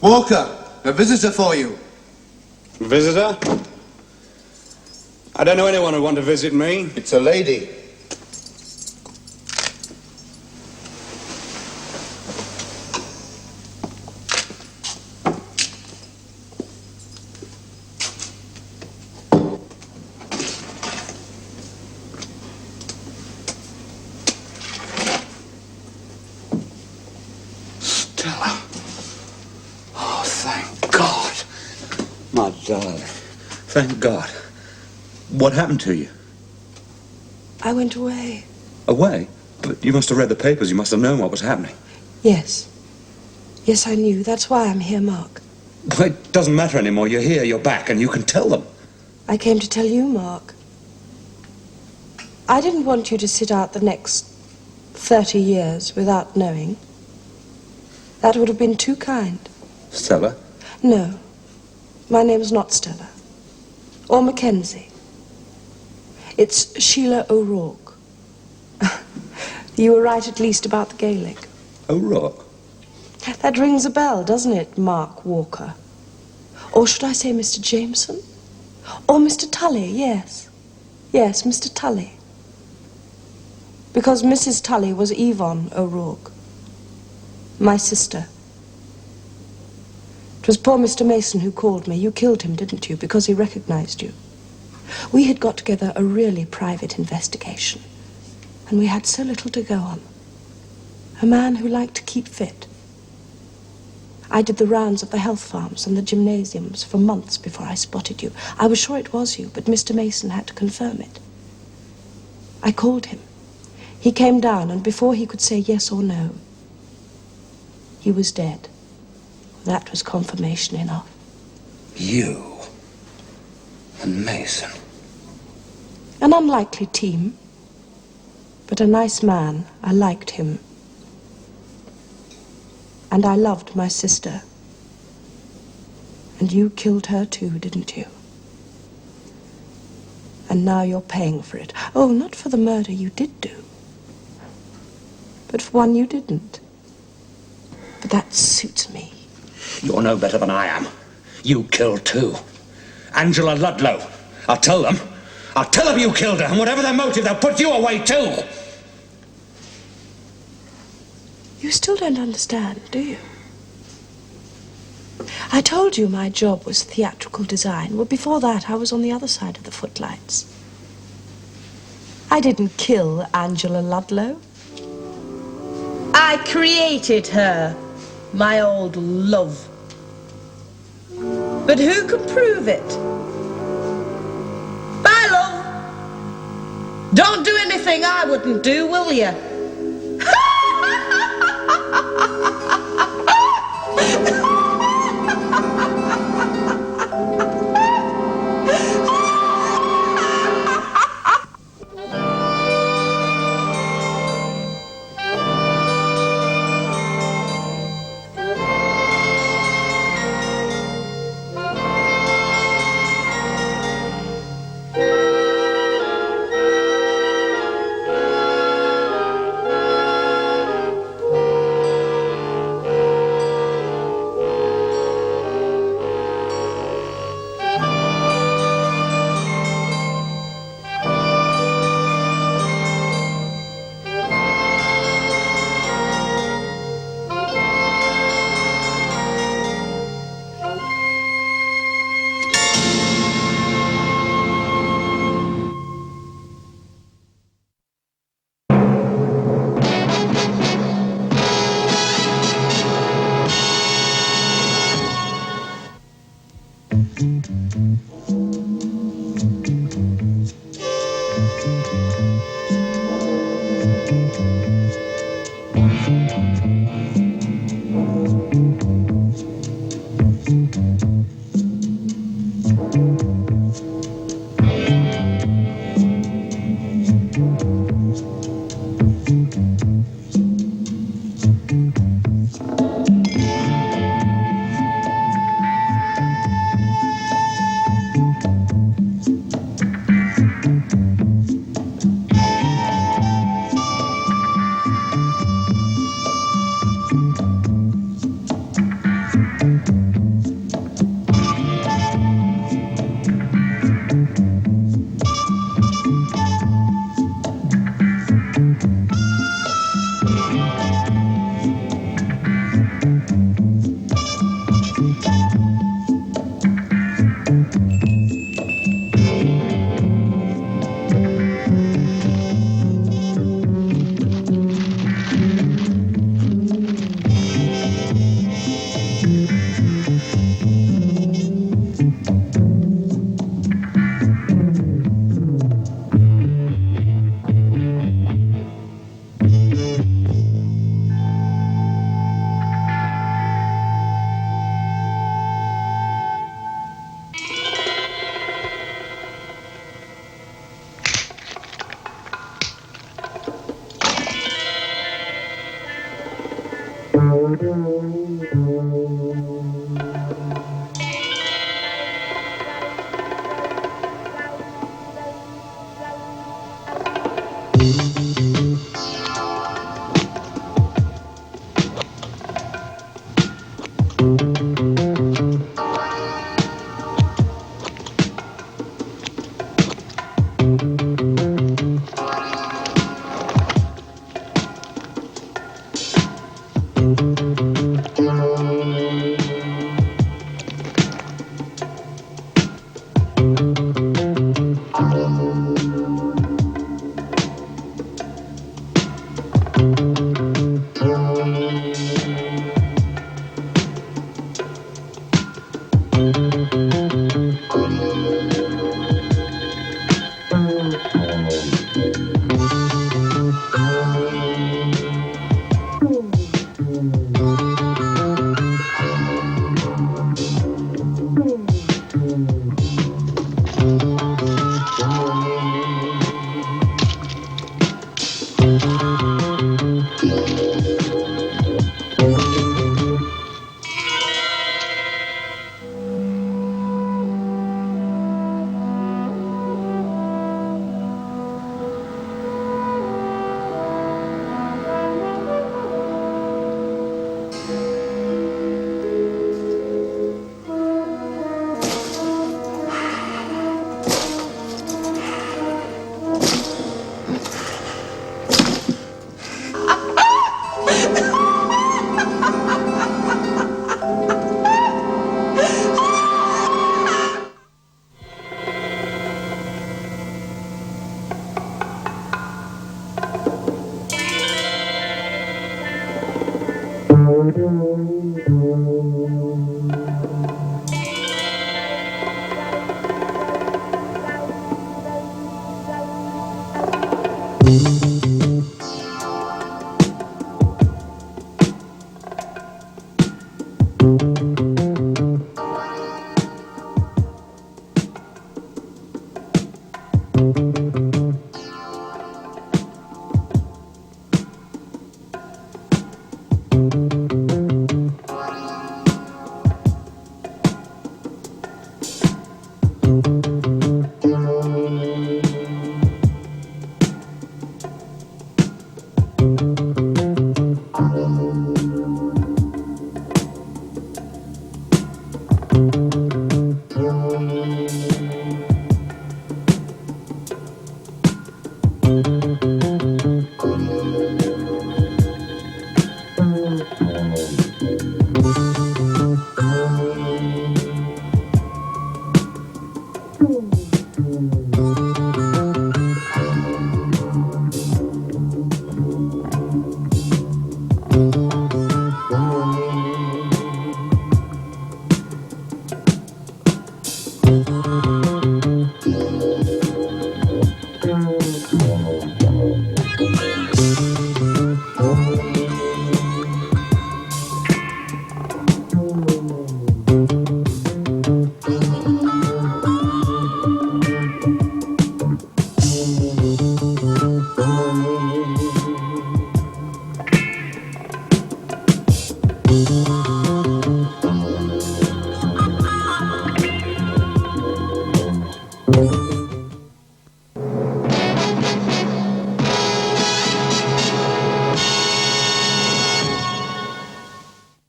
Walker, a visitor for you. Visitor? I don't know anyone who want to visit me. It's a lady. darling. Thank God. What happened to you? I went away. Away? But you must have read the papers. You must have known what was happening. Yes. Yes, I knew. That's why I'm here, Mark. Well, it doesn't matter anymore. You're here, you're back, and you can tell them. I came to tell you, Mark. I didn't want you to sit out the next 30 years without knowing. That would have been too kind. Stella? No. My name's not Stella. Or Mackenzie. It's Sheila O'Rourke. You were right at least about the Gaelic. O'Rourke? That rings a bell, doesn't it, Mark Walker? Or should I say Mr. Jameson? Or Mr. Tully, yes. Yes, Mr. Tully. Because Mrs. Tully was Yvonne O'Rourke, my sister. It was poor Mr. Mason who called me. You killed him, didn't you, because he recognized you. We had got together a really private investigation, and we had so little to go on. A man who liked to keep fit. I did the rounds of the health farms and the gymnasiums for months before I spotted you. I was sure it was you, but Mr. Mason had to confirm it. I called him. He came down, and before he could say yes or no, he was dead. That was confirmation enough. You and Mason. An unlikely team, but a nice man. I liked him. And I loved my sister. And you killed her too, didn't you? And now you're paying for it. Oh, not for the murder you did do, but for one you didn't. But that suits me. You're no better than I am. You killed too. Angela Ludlow. I'll tell them. I'll tell them you killed her, and whatever their motive, they'll put you away too. You still don't understand, do you? I told you my job was theatrical design. Well, before that, I was on the other side of the footlights. I didn't kill Angela Ludlow. I created her, my old love. But who can prove it? Bye, love. Don't do anything I wouldn't do, will you?